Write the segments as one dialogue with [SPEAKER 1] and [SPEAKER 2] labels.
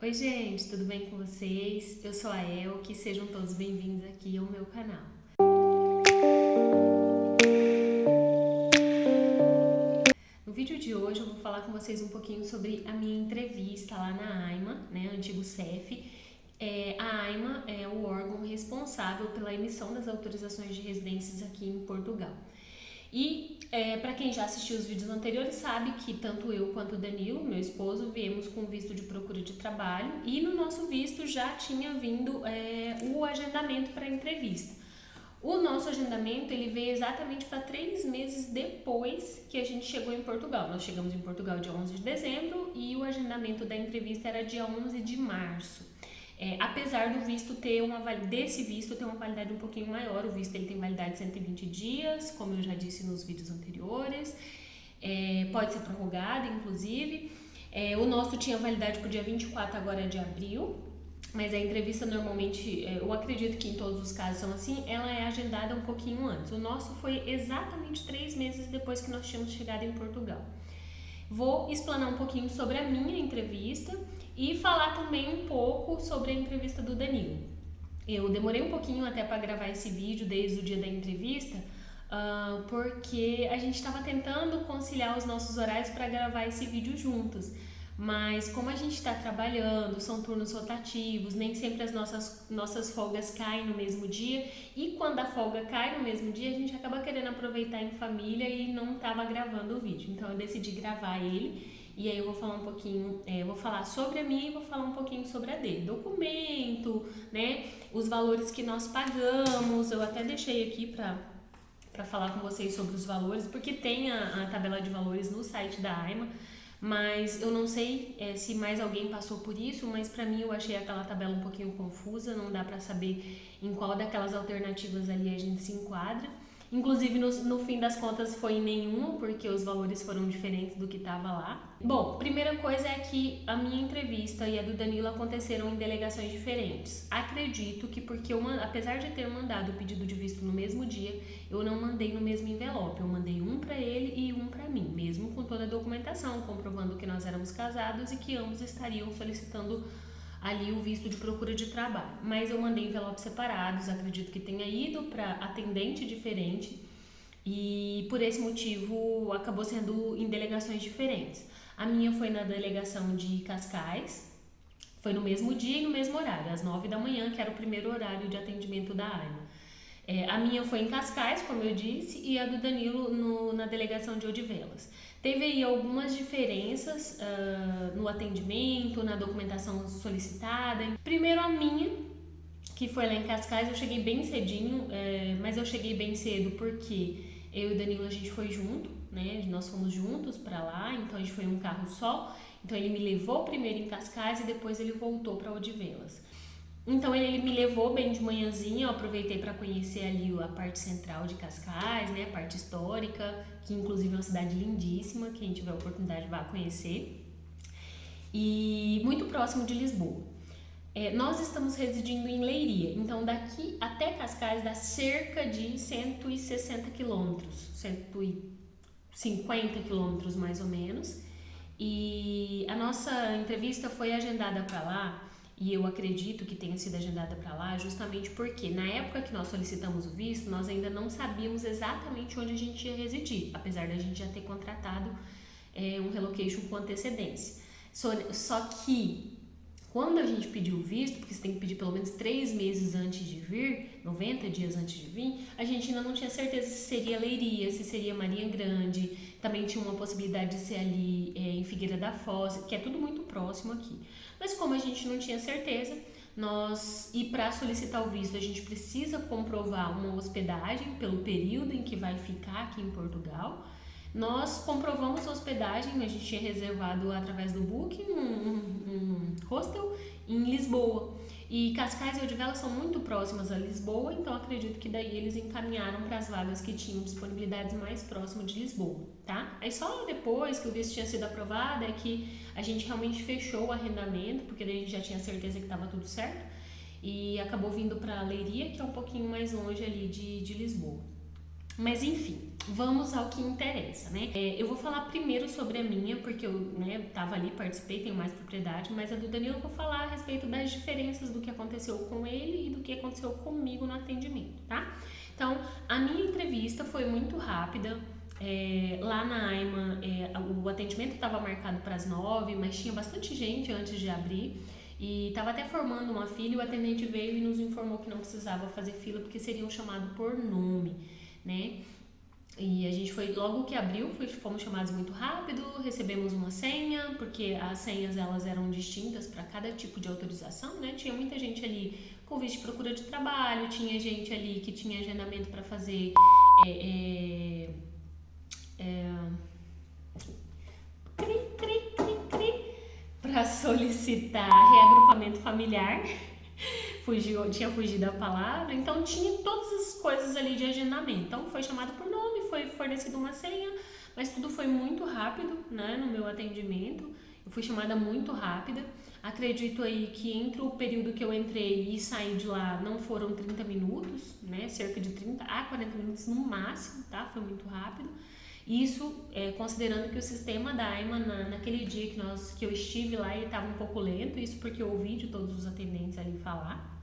[SPEAKER 1] Oi gente, tudo bem com vocês? Eu sou a Elke, sejam todos bem-vindos aqui ao meu canal. No vídeo de hoje eu vou falar com vocês um pouquinho sobre a minha entrevista lá na AIMA, antigo CEF. A AIMA é o órgão responsável pela emissão das autorizações de residências aqui em Portugal. E para quem já assistiu os vídeos anteriores sabe que tanto eu quanto o Danilo, meu esposo, viemos com visto de procura de trabalho e no nosso visto já tinha vindo o agendamento para a entrevista. O nosso agendamento ele veio exatamente para 3 meses depois que a gente chegou em Portugal. Nós chegamos em Portugal dia 11 de dezembro e o agendamento da entrevista era dia 11 de março. Apesar do visto desse visto ter uma validade um pouquinho maior, o visto ele tem validade de 120 dias, como eu já disse nos vídeos anteriores, pode ser prorrogado inclusive. O nosso tinha validade para o dia 24 agora de abril, mas a entrevista normalmente, eu acredito que em todos os casos são assim, ela é agendada um pouquinho antes. O nosso foi exatamente 3 meses depois que nós tínhamos chegado em Portugal. Vou explanar um pouquinho sobre a minha entrevista e falar também um pouco sobre a entrevista do Danilo. Eu demorei um pouquinho até para gravar esse vídeo desde o dia da entrevista, porque a gente estava tentando conciliar os nossos horários para gravar esse vídeo juntos. Mas como a gente está trabalhando, são turnos rotativos, nem sempre as nossas folgas caem no mesmo dia. E quando a folga cai no mesmo dia, a gente acaba querendo aproveitar em família e não estava gravando o vídeo. Então eu decidi gravar ele e aí eu vou falar um pouquinho, vou falar sobre a minha e vou falar um pouquinho sobre a dele. Documento, os valores que nós pagamos, eu até deixei aqui para falar com vocês sobre os valores, porque tem a tabela de valores no site da AIMA. Mas eu não sei se mais alguém passou por isso, mas para mim eu achei aquela tabela um pouquinho confusa, não dá para saber em qual daquelas alternativas ali a gente se enquadra. Inclusive no fim das contas foi em nenhuma, porque os valores foram diferentes do que estava lá. Bom, primeira coisa é que a minha entrevista e a do Danilo aconteceram em delegações diferentes. Acredito que porque apesar de ter mandado o pedido de visto no mesmo dia, eu não mandei no mesmo envelope. Eu mandei um para ele e um para mim, mesmo com toda a documentação, comprovando que nós éramos casados e que ambos estariam solicitando ali o visto de procura de trabalho. Mas eu mandei envelopes separados, acredito que tenha ido para atendente diferente e por esse motivo acabou sendo em delegações diferentes. A minha foi na delegação de Cascais, foi no mesmo dia e no mesmo horário, às 9 da manhã, que era o primeiro horário de atendimento da AIMA. A minha foi em Cascais, como eu disse, e a do Danilo na delegação de Odivelas. Teve aí algumas diferenças no atendimento, na documentação solicitada. Primeiro a minha, que foi lá em Cascais, eu cheguei bem cedinho, mas eu cheguei bem cedo porque eu e o Danilo a gente foi junto, nós fomos juntos para lá, então a gente foi em um carro só. Então ele me levou primeiro em Cascais e depois ele voltou para Odivelas. Então ele me levou bem de manhãzinha, eu aproveitei para conhecer ali a parte central de Cascais, a parte histórica, que inclusive é uma cidade lindíssima, quem tiver oportunidade vá conhecer, e muito próximo de Lisboa. Nós estamos residindo em Leiria, então daqui até Cascais dá cerca de 160 quilômetros, 150 quilômetros mais ou menos, e a nossa entrevista foi agendada para lá. E eu acredito que tenha sido agendada para lá justamente porque na época que nós solicitamos o visto, nós ainda não sabíamos exatamente onde a gente ia residir, apesar da gente já ter contratado um relocation com antecedência. Só que quando a gente pediu o visto, porque você tem que pedir pelo menos 3 meses antes de vir, 90 dias antes de vir, a gente ainda não tinha certeza se seria Leiria, se seria Marinha Grande, também tinha uma possibilidade de ser ali em Figueira da Foz, que é tudo muito próximo aqui. Mas como a gente não tinha certeza, e para solicitar o visto a gente precisa comprovar uma hospedagem pelo período em que vai ficar aqui em Portugal. Nós comprovamos a hospedagem, a gente tinha reservado através do Booking um hostel em Lisboa. E Cascais e Odivelas são muito próximas a Lisboa, então acredito que daí eles encaminharam para as vagas que tinham disponibilidades mais próximas de Lisboa, tá? Aí só depois que o visto tinha sido aprovado é que a gente realmente fechou o arrendamento, porque daí a gente já tinha certeza que estava tudo certo, e acabou vindo para Leiria, que é um pouquinho mais longe ali de Lisboa. Mas enfim, vamos ao que interessa, né? Eu vou falar primeiro sobre a minha, porque eu tava ali, participei, tenho mais propriedade, mas a do Danilo eu vou falar a respeito das diferenças do que aconteceu com ele e do que aconteceu comigo no atendimento, tá? Então, a minha entrevista foi muito rápida. Lá na AIMA, o atendimento estava marcado para as 9, mas tinha bastante gente antes de abrir. E estava até formando uma fila e o atendente veio e nos informou que não precisava fazer fila porque seriam chamados por nome, né? E a gente foi, logo que abriu, fomos chamados muito rápido, recebemos uma senha, porque as senhas elas eram distintas para cada tipo de autorização, né? Tinha muita gente ali com visto de procura de trabalho, tinha gente ali que tinha agendamento para fazer para solicitar reagrupamento familiar. Tinha fugido a palavra, então tinha todas as coisas ali de agendamento. Então foi chamado por nome, foi fornecida uma senha, mas tudo foi muito rápido, né, no meu atendimento. Eu fui chamada muito rápida. Acredito aí que entre o período que eu entrei e saí de lá não foram 30 minutos, né, cerca de 30 a 40 minutos no máximo, tá? Foi muito rápido. Isso considerando que o sistema da AIMA naquele dia que eu estive lá ele estava um pouco lento, isso porque eu ouvi de todos os atendentes ali falar.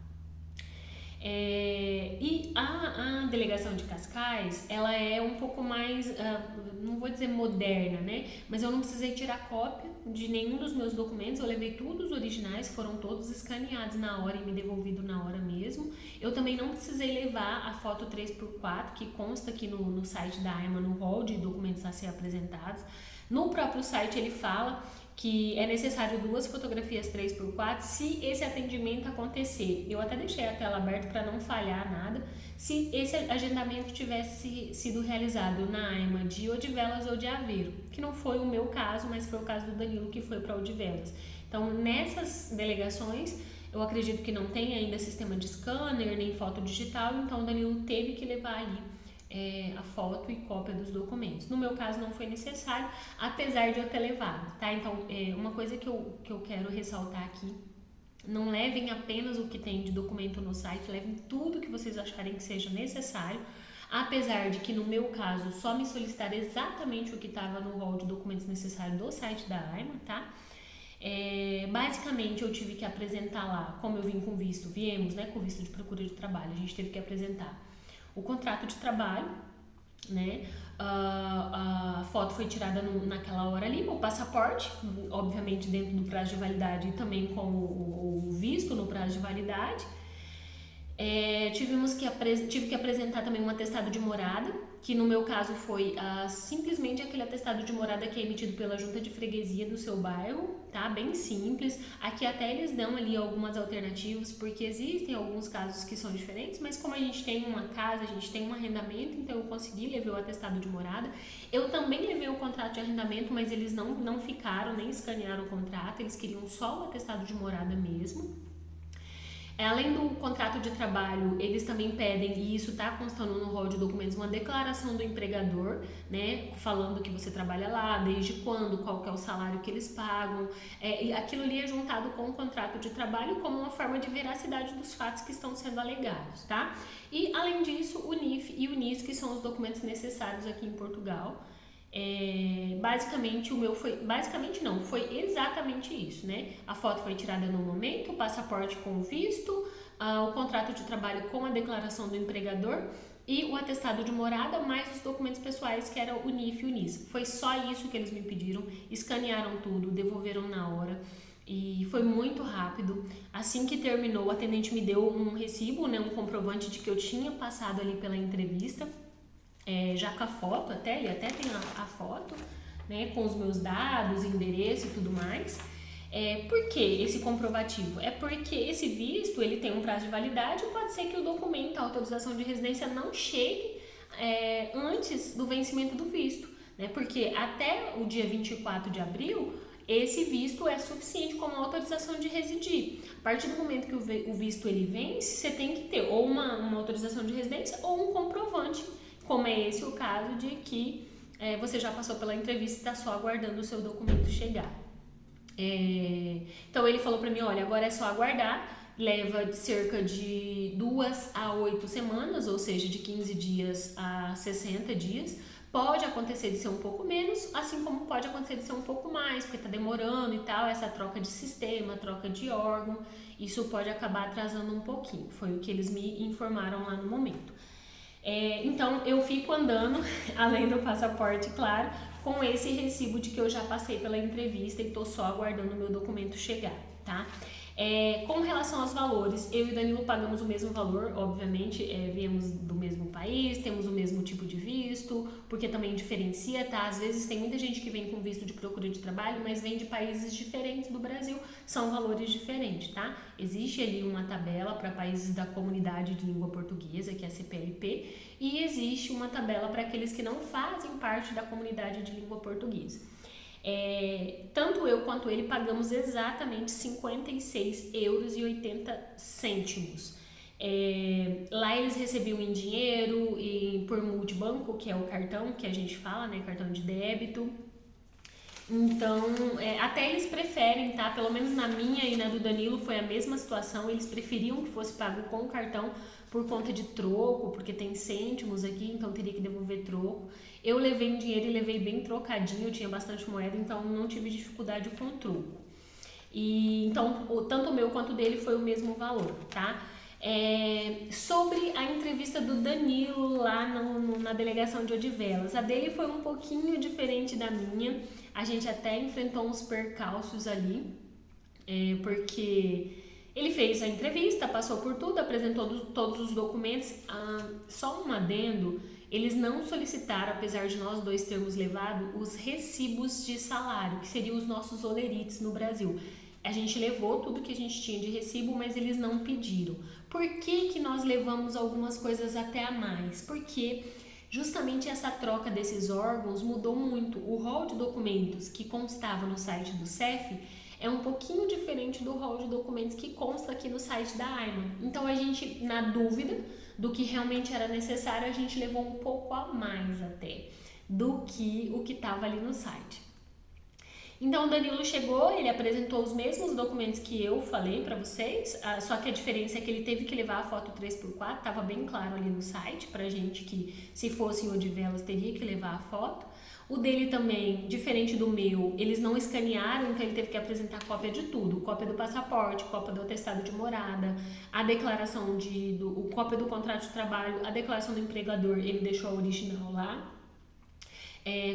[SPEAKER 1] E a delegação de Cascais, ela é um pouco mais, não vou dizer moderna, né? Mas eu não precisei tirar cópia de nenhum dos meus documentos, eu levei todos os originais, foram todos escaneados na hora e me devolvido na hora mesmo. Eu também não precisei levar a foto 3x4, que consta aqui no site da AIMA, no hall de documentos a ser apresentados. No próprio site ele fala que é necessário 2 fotografias 3x4 se esse atendimento acontecer. Eu até deixei a tela aberta para não falhar nada. Se esse agendamento tivesse sido realizado na AIMA de Odivelas ou de Aveiro, que não foi o meu caso, mas foi o caso do Danilo que foi para Odivelas. Então, nessas delegações, eu acredito que não tem ainda sistema de scanner nem foto digital, então o Danilo teve que levar ali a foto e cópia dos documentos. No meu caso não foi necessário, apesar de eu ter levado, tá? Então, uma coisa que eu quero ressaltar aqui, não levem apenas o que tem de documento no site, levem tudo que vocês acharem que seja necessário, apesar de que no meu caso só me solicitaram exatamente o que estava no rol de documentos necessários do site da AIMA, tá? Basicamente eu tive que apresentar lá, como eu vim com visto, viemos, né, com visto de procura de trabalho, a gente teve que apresentar o contrato de trabalho, né? A foto foi tirada naquela hora ali, o passaporte, obviamente dentro do prazo de validade e também com o visto no prazo de validade. Tive que apresentar também um atestado de morada, que no meu caso foi simplesmente aquele atestado de morada que é emitido pela junta de freguesia do seu bairro, tá? Bem simples. Aqui até eles dão ali algumas alternativas, porque existem alguns casos que são diferentes, mas como a gente tem uma casa, a gente tem um arrendamento, então eu consegui levar o atestado de morada. Eu também levei o contrato de arrendamento, mas eles não ficaram, nem escanearam o contrato, eles queriam só o atestado de morada mesmo. Além do contrato de trabalho, eles também pedem, e isso está constando no rol de documentos, uma declaração do empregador, né, falando que você trabalha lá, desde quando, qual que é o salário que eles pagam. E aquilo ali é juntado com o contrato de trabalho como uma forma de veracidade dos fatos que estão sendo alegados, tá? E, além disso, o NIF e o NIS, que são os documentos necessários aqui em Portugal. Basicamente foi exatamente isso, né? A foto foi tirada no momento, o passaporte com o visto, o contrato de trabalho com a declaração do empregador e o atestado de morada, mais os documentos pessoais que eram o NIF e o NIS. Foi só isso que eles me pediram, escanearam tudo, devolveram na hora. E foi muito rápido. Assim que terminou, o atendente me deu um recibo, né, um comprovante de que eu tinha passado ali pela entrevista. Já com a foto, ele até tem a foto, né, com os meus dados, endereço e tudo mais. Por que esse comprovativo? É porque esse visto, ele tem um prazo de validade e pode ser que o documento, a autorização de residência não chegue antes do vencimento do visto, né? Porque até o dia 24 de abril, esse visto é suficiente como autorização de residir. A partir do momento que o visto ele vence, você tem que ter ou uma autorização de residência ou um comprovante, como é esse o caso de que você já passou pela entrevista e está só aguardando o seu documento chegar. Então ele falou para mim, olha, agora é só aguardar leva de cerca de 2 a 8 semanas, ou seja, de 15 dias a 60 dias. Pode acontecer de ser um pouco menos, assim como pode acontecer de ser um pouco mais, porque está demorando e tal, essa troca de sistema, troca de órgão, isso pode acabar atrasando um pouquinho, foi o que eles me informaram lá no momento. Então eu fico andando, além do passaporte, claro, com esse recibo de que eu já passei pela entrevista e estou só aguardando o meu documento chegar, tá? Com relação aos valores, eu e o Danilo pagamos o mesmo valor, obviamente, viemos do mesmo país, temos o mesmo tipo de visto, porque também diferencia, tá? Às vezes tem muita gente que vem com visto de procura de trabalho, mas vem de países diferentes do Brasil, são valores diferentes, tá? Existe ali uma tabela para países da comunidade de língua portuguesa, que é a CPLP, e existe uma tabela para aqueles que não fazem parte da comunidade de língua portuguesa. Tanto eu quanto ele pagamos exatamente €56,80. Lá eles recebiam em dinheiro e por multibanco, que é o cartão que a gente fala, né, cartão de débito. Então, até eles preferem, tá? Pelo menos na minha e na do Danilo foi a mesma situação, eles preferiam que fosse pago com o cartão por conta de troco, porque tem cêntimos aqui, então teria que devolver troco. Eu levei em dinheiro e levei bem trocadinho, eu tinha bastante moeda, então não tive dificuldade com o troco. Então, tanto o meu quanto o dele foi o mesmo valor, tá? Sobre a entrevista do Danilo lá na delegação de Odivelas, a dele foi um pouquinho diferente da minha, a gente até enfrentou uns percalços ali, porque ele fez a entrevista, passou por tudo, apresentou todos os documentos, só um adendo, eles não solicitaram, apesar de nós dois termos levado, os recibos de salário, que seriam os nossos olerites no Brasil. A gente levou tudo que a gente tinha de recibo, mas eles não pediram. Por que nós levamos algumas coisas até a mais? Porque justamente essa troca desses órgãos mudou muito. O rol de documentos que constava no site do CEF é um pouquinho diferente do rol de documentos que consta aqui no site da AIMA. Então a gente, na dúvida do que realmente era necessário, a gente levou um pouco a mais até do que o que estava ali no site. Então o Danilo chegou, ele apresentou os mesmos documentos que eu falei para vocês, só que a diferença é que ele teve que levar a foto 3x4, estava bem claro ali no site pra gente que se fosse em Odivelas teria que levar a foto. O dele também, diferente do meu, eles não escanearam, então ele teve que apresentar cópia de tudo, cópia do passaporte, cópia do atestado de morada, a declaração cópia do contrato de trabalho, a declaração do empregador, ele deixou a original lá.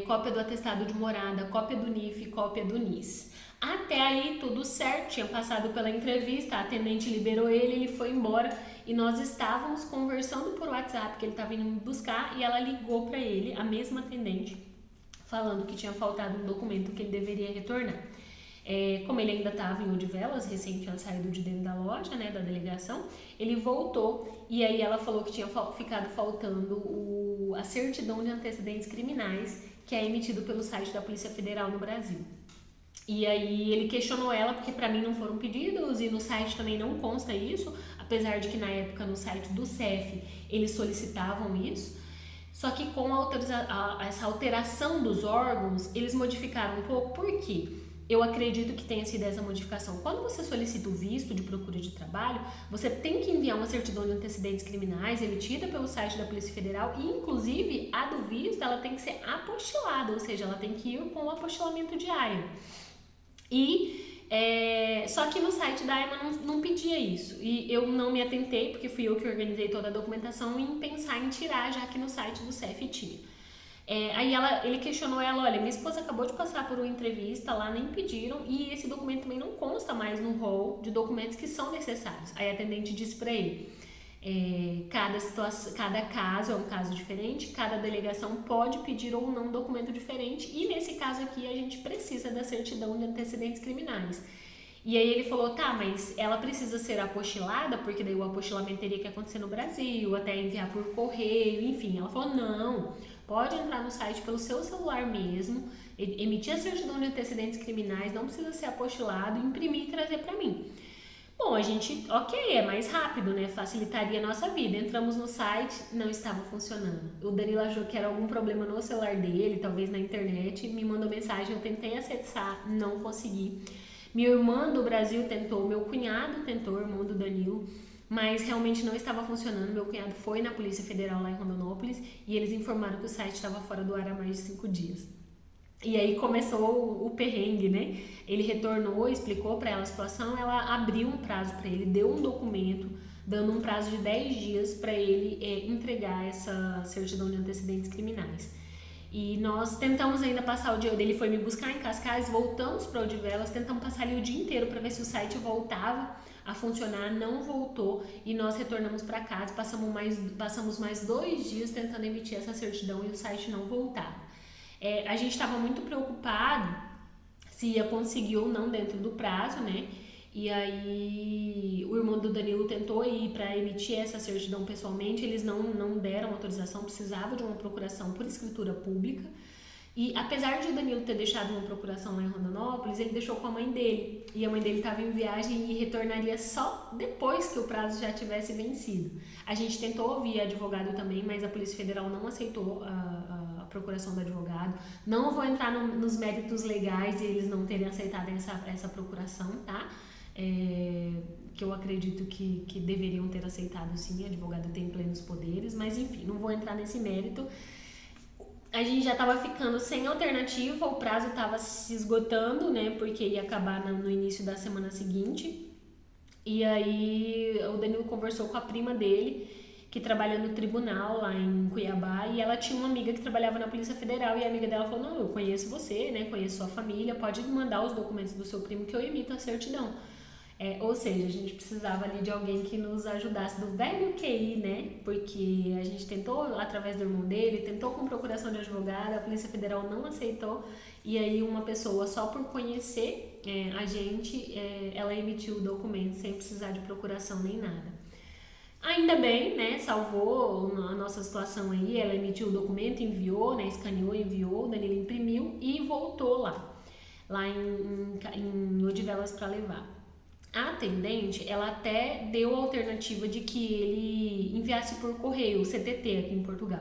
[SPEAKER 1] Cópia do atestado de morada, cópia do NIF, cópia do NIS. Até aí tudo certo, tinha passado pela entrevista, a atendente liberou ele foi embora e nós estávamos conversando por WhatsApp, que ele estava indo me buscar e ela ligou para ele, a mesma atendente, falando que tinha faltado um documento que ele deveria retornar. Como ele ainda estava em Odivelas, recém tinha saído de dentro da loja, né, da delegação, ele voltou e aí ela falou que tinha ficado faltando a certidão de antecedentes criminais, que é emitido pelo site da Polícia Federal no Brasil. E aí ele questionou ela, porque para mim não foram pedidos e no site também não consta isso, apesar de que na época no site do CEF eles solicitavam isso. Só que com essa alteração dos órgãos, eles modificaram um pouco, por quê? Eu acredito que tenha sido essa modificação. Quando você solicita o visto de procura de trabalho, você tem que enviar uma certidão de antecedentes criminais emitida pelo site da Polícia Federal e, inclusive, a do visto ela tem que ser apostilada, ou seja, ela tem que ir com o apostilamento diário. Só que no site da AIMA não pedia isso. E eu não me atentei, porque fui eu que organizei toda a documentação, em pensar em tirar, já que no site do CEF tinha. Aí ele questionou ela, olha, minha esposa acabou de passar por uma entrevista lá, nem pediram, e esse documento também não consta mais no rol de documentos que são necessários. Aí a atendente disse para ele, cada caso é um caso diferente, cada delegação pode pedir ou não um documento diferente, e nesse caso aqui a gente precisa da certidão de antecedentes criminais. E aí ele falou, tá, mas ela precisa ser apostilada, porque daí o apostilamento teria que acontecer no Brasil, até enviar por correio, enfim. Ela falou, não, pode entrar no site pelo seu celular mesmo, emitir a certidão de antecedentes criminais, não precisa ser apostilado, imprimir e trazer pra mim. Bom, a gente, é mais rápido, né? Facilitaria a nossa vida. Entramos no site, não estava funcionando. O Danilo achou que era algum problema no celular dele, talvez na internet, me mandou mensagem, eu tentei acessar, não consegui. Minha irmã do Brasil tentou, meu cunhado tentou, irmão do Danilo, mas realmente não estava funcionando. Meu cunhado foi na Polícia Federal lá em Rondonópolis e eles informaram que o site estava fora do ar há mais de 5 dias. E aí começou o perrengue, né? Ele retornou, explicou para ela a situação, ela abriu um prazo para ele, deu um documento, dando um prazo de 10 dias para ele entregar essa certidão de antecedentes criminais. E nós tentamos ainda passar o dia dele, foi me buscar em Cascais, voltamos para Odivelas, tentamos passar ali o dia inteiro para ver se o site voltava a funcionar, não voltou e nós retornamos para casa, passamos mais 2 dias tentando emitir essa certidão e o site não voltava. A gente estava muito preocupado se ia conseguir ou não dentro do prazo, né? E aí o irmão do Danilo tentou ir para emitir essa certidão pessoalmente, eles não deram autorização, precisava de uma procuração por escritura pública. E apesar de o Danilo ter deixado uma procuração lá em Rondonópolis, ele deixou com a mãe dele. E a mãe dele estava em viagem e retornaria só depois que o prazo já tivesse vencido. A gente tentou ouvir advogado também, mas a Polícia Federal não aceitou a procuração do advogado. Não vou entrar nos méritos legais de eles não terem aceitado essa procuração, tá? Que eu acredito que deveriam ter aceitado sim, o advogado tem plenos poderes, mas enfim, não vou entrar nesse mérito. A gente já estava ficando sem alternativa, o prazo estava se esgotando, né, porque ia acabar no início da semana seguinte. E aí o Danilo conversou com a prima dele, que trabalha no tribunal lá em Cuiabá, e ela tinha uma amiga que trabalhava na Polícia Federal, e a amiga dela falou, não, eu conheço você, né, conheço sua família, pode mandar os documentos do seu primo que eu emito a certidão. Ou seja, a gente precisava ali de alguém que nos ajudasse do velho QI, né? Porque a gente tentou através do irmão dele, tentou com procuração de advogado, a Polícia Federal não aceitou, e aí uma pessoa só por conhecer a gente, ela emitiu o documento sem precisar de procuração nem nada. Ainda bem, né? Salvou a nossa situação aí, ela emitiu o documento, enviou, né? Escaneou, enviou, o Danilo imprimiu e voltou lá em Odivelas para levar. A atendente, ela até deu a alternativa de que ele enviasse por correio, o CTT aqui em Portugal.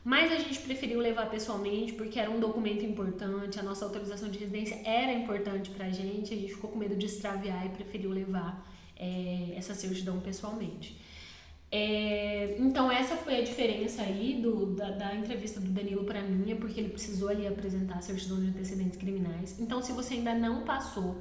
[SPEAKER 1] Mas a gente preferiu levar pessoalmente porque era um documento importante, a nossa autorização de residência era importante pra gente, a gente ficou com medo de extraviar e preferiu levar essa certidão pessoalmente. Então essa foi a diferença aí da entrevista do Danilo pra mim, porque ele precisou ali apresentar a certidão de antecedentes criminais. Então se você ainda não passou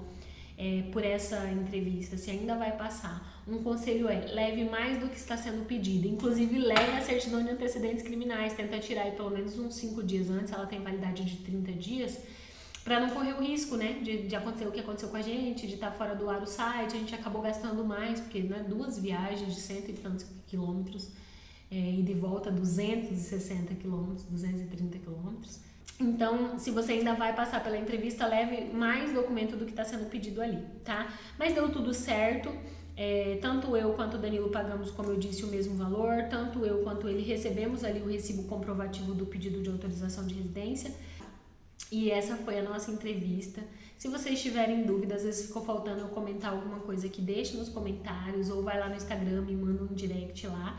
[SPEAKER 1] por essa entrevista, se ainda vai passar, um conselho leve mais do que está sendo pedido, inclusive leve a certidão de antecedentes criminais, tenta tirar aí pelo menos uns 5 dias antes, ela tem validade de 30 dias, para não correr o risco, né, de acontecer o que aconteceu com a gente, de estar fora do ar o site, a gente acabou gastando mais, porque 2 viagens de 100 e tantos quilômetros, e de volta 260 quilômetros, 230 quilômetros. Então, se você ainda vai passar pela entrevista, leve mais documento do que está sendo pedido ali, tá? Mas deu tudo certo, tanto eu quanto o Danilo pagamos, como eu disse, o mesmo valor, tanto eu quanto ele recebemos ali o recibo comprovativo do pedido de autorização de residência. E essa foi a nossa entrevista. Se vocês tiverem dúvidas, às vezes ficou faltando eu comentar alguma coisa aqui, deixe nos comentários ou vai lá no Instagram e manda um direct lá.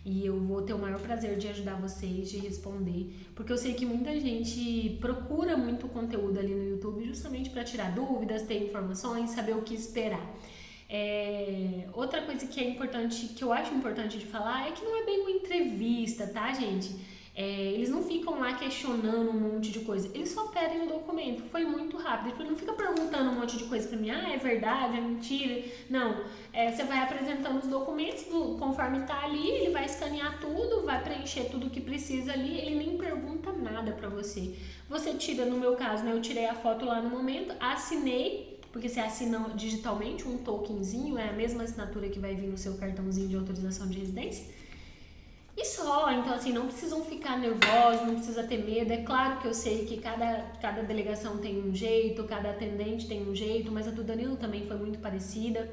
[SPEAKER 1] E eu vou ter o maior prazer de ajudar vocês, de responder, porque eu sei que muita gente procura muito conteúdo ali no YouTube justamente para tirar dúvidas, ter informações, saber o que esperar. Outra coisa que é importante, que eu acho importante de falar, é que não é bem uma entrevista, tá, gente? Eles não ficam lá questionando um monte de coisa, eles só pedem o documento, foi muito rápido, ele não fica perguntando um monte de coisa pra mim, é verdade, é mentira, não, você vai apresentando os documentos conforme tá ali, ele vai escanear tudo, vai preencher tudo que precisa ali, ele nem pergunta nada pra você, tira, no meu caso, né, eu tirei a foto lá no momento, assinei, porque você assina digitalmente um tokenzinho, é a mesma assinatura que vai vir no seu cartãozinho de autorização de residência. E só, então assim, não precisam ficar nervosos, não precisa ter medo. É claro que eu sei que cada delegação tem um jeito, cada atendente tem um jeito, mas a do Danilo também foi muito parecida.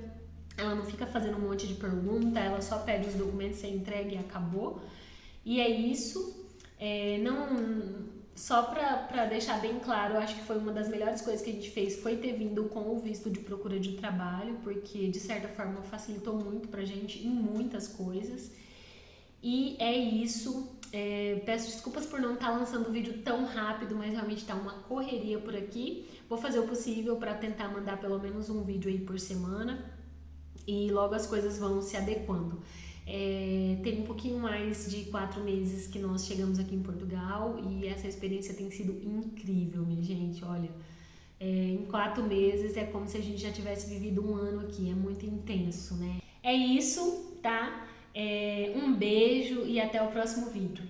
[SPEAKER 1] Ela não fica fazendo um monte de pergunta, ela só pede os documentos, você entrega e acabou. E é isso. Só pra deixar bem claro, eu acho que foi uma das melhores coisas que a gente fez, foi ter vindo com o visto de procura de trabalho, porque de certa forma facilitou muito pra gente em muitas coisas. E é isso. Peço desculpas por não estar lançando o vídeo tão rápido, mas realmente está uma correria por aqui. Vou fazer o possível para tentar mandar pelo menos um vídeo aí por semana e logo as coisas vão se adequando. Tem um pouquinho mais de 4 meses que nós chegamos aqui em Portugal e essa experiência tem sido incrível, minha gente. Olha, em 4 meses é como se a gente já tivesse vivido um ano aqui, é muito intenso, né? É isso, tá? Um beijo e até o próximo vídeo.